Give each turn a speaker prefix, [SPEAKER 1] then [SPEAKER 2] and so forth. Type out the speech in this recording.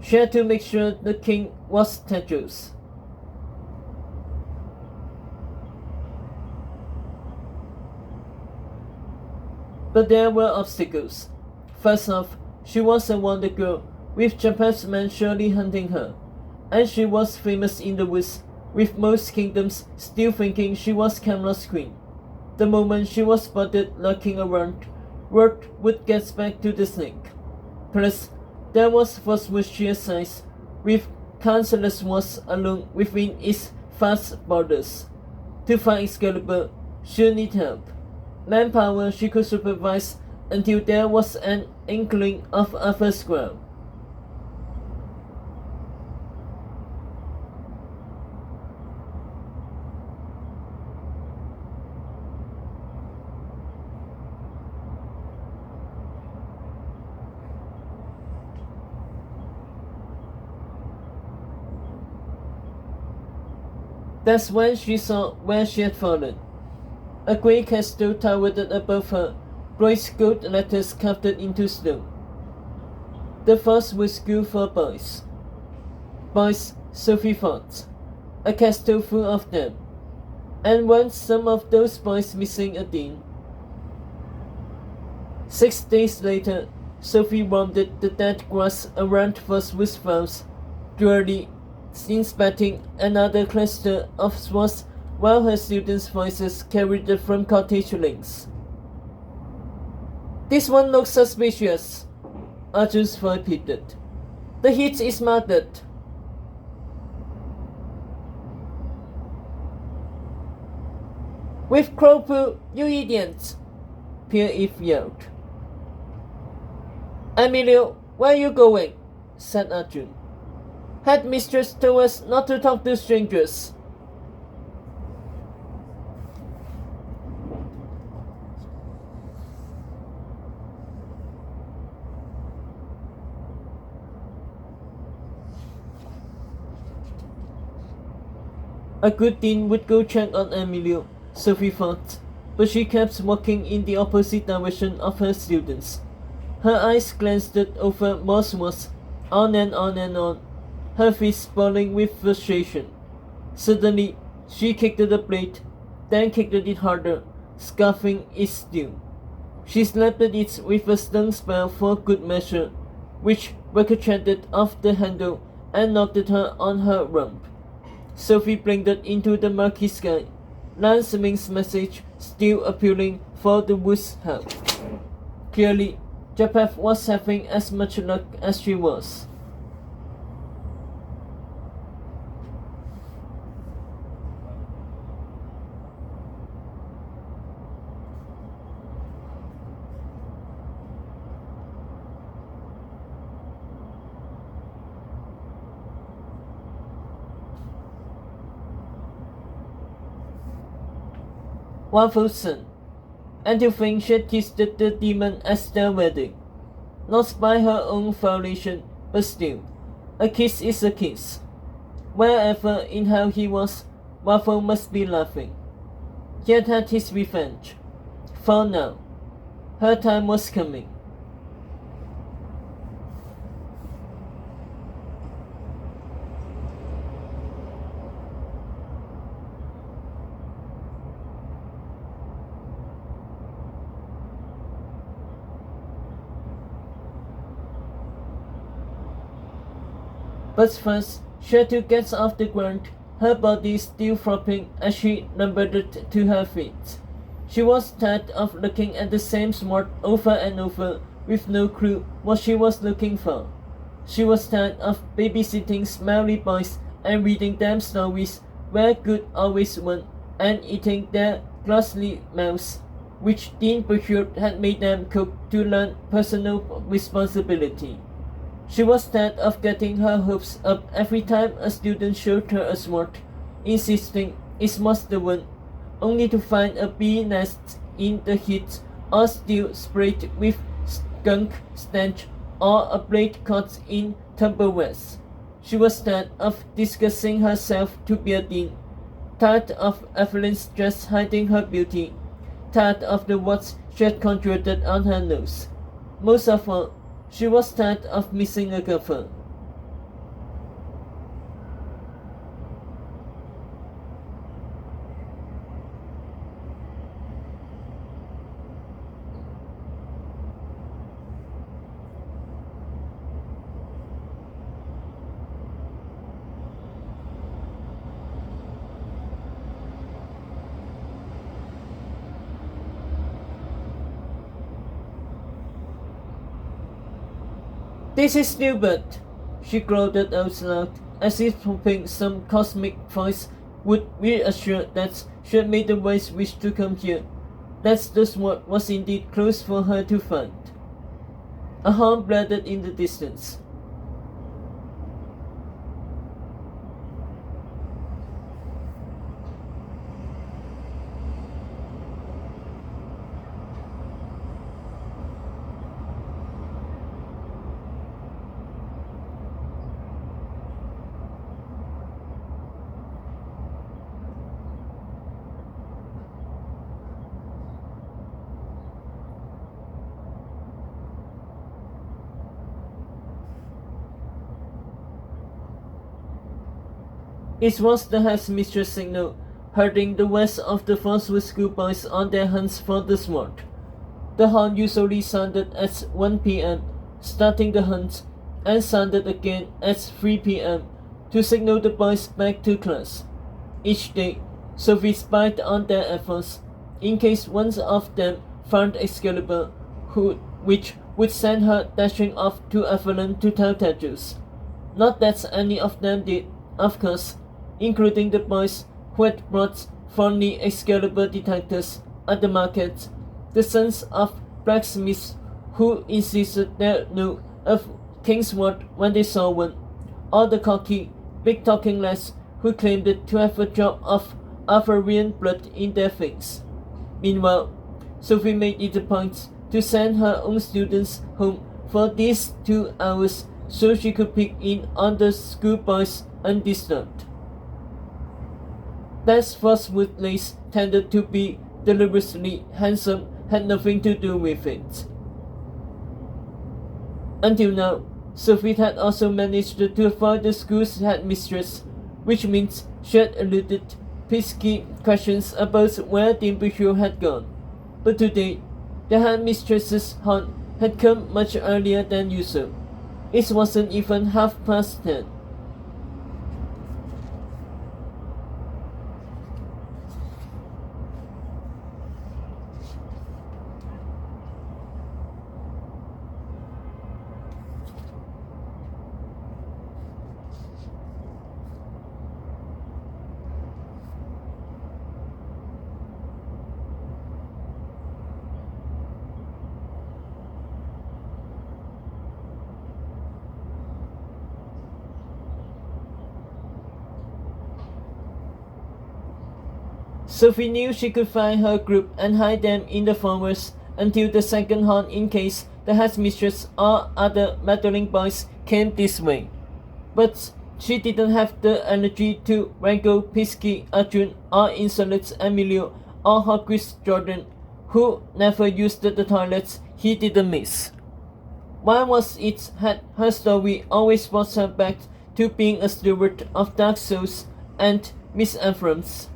[SPEAKER 1] She had to make sure the king was statues. But there were obstacles. First off, she was a wonder girl, with Japan's men surely hunting her, and she was famous in the woods, with most kingdoms still thinking she was Camelot's queen. The moment she was spotted lurking around, word would get back to the snake. Plus, there was Fosworth's sheer size, with countless wars alone within its vast borders. To fight Excalibur, she'll need help. Manpower she could supervise until there was an inkling of Arthur's ground. That's when she saw where she had fallen. A great castle towered above her, bright gold letters carved into stone. The first was school for boys. Boys, Sophie thought. A castle full of them. And weren't some of those boys missing a dean? 6 days later, Sophie rounded the dead grass around Fosworth's house, drearily inspecting another cluster of swans while her students' voices carried it from cottage links. "This one looks suspicious," Arjun's voice repeated. "The heat is smothered." "With crow poo, you idiots!" Pierre Eve yelled. "Emilio, where are you going?" said Arjun. "Headmistress told us not to talk to strangers." A good dean would go check on Emilio, Sophie thought, but she kept walking in the opposite direction of her students. Her eyes glanced over more swans, on and on and on, her face boiling with frustration. Suddenly, she kicked the blade, then kicked it harder, scuffing its steel. She slapped it with a stun spell for good measure, which ricocheted off the handle and knocked her on her rump. Sophie blinked into the murky sky, Lance Ming's message still appealing for the wood's help. Clearly, Japan was having as much luck as she was. Waffleson, and to think she had kissed the demon at their wedding. Not by her own violation, but still, a kiss is a kiss. Wherever in hell he was, Waffle must be laughing. He had had his revenge. For now, her time was coming. But first, she had to get off the ground, her body still flopping as she lumbered to her feet. She was tired of looking at the same spot over and over with no clue what she was looking for. She was tired of babysitting smelly boys and reading them stories where good always won and eating their glassy mouths, which Dean Bouchard had made them cook to learn personal responsibility. She was tired of getting her hopes up every time a student showed her a sword, insisting it was the one, only to find a bee nest in the heat or still sprayed with skunk stench or a blade caught in tumbleweeds. She was tired of disguising herself to be a dean, tired of Evelyn's dress hiding her beauty, tired of the warts she had conjured on her nose. Most of all, she was tired of missing a girlfriend. This is stupid, she growled out loud, as if hoping some cosmic voice would reassure that she had made the wise wish to come here. That the sword was indeed close for her to find. A horn blared in the distance. It was the headmistress' signal, herding the rest of the Farnsworth schoolboys on their hands for the sword. The horn usually sounded at 1 p.m., starting the hunt, and sounded again at 3 p.m. to signal the boys back to class. Each day, Sophie spied on their efforts, in case one of them found Excalibur, which would send her dashing off to Avalon to tell Thaddeus. Not that any of them did, of course, including the boys who had brought phony Excalibur detectors at the market, the sons of blacksmiths who insisted they knew of Kingsword when they saw one, or the cocky, big-talking lads who claimed to have a drop of Arthurian blood in their veins. Meanwhile, Sophie made it a point to send her own students home for these 2 hours so she could peek in on the schoolboys undisturbed. That Farnsworth lace tended to be deliberately handsome had nothing to do with it. Until now, Sophie had also managed to avoid the school's headmistress, which means she had eluded pesky questions about where the imbecile had gone. But today, the headmistress's horn had come much earlier than usual. It wasn't even 10:30. Sophie knew she could find her group and hide them in the forest until the second horn in case the headmistress or other meddling boys came this way. But she didn't have the energy to wrangle pesky Arjun or insolent Emilio or hawkish Jordan, who never used the toilets he didn't miss. Why was it that her story always brought her back to being a steward of dark souls and Miss Ephraim's?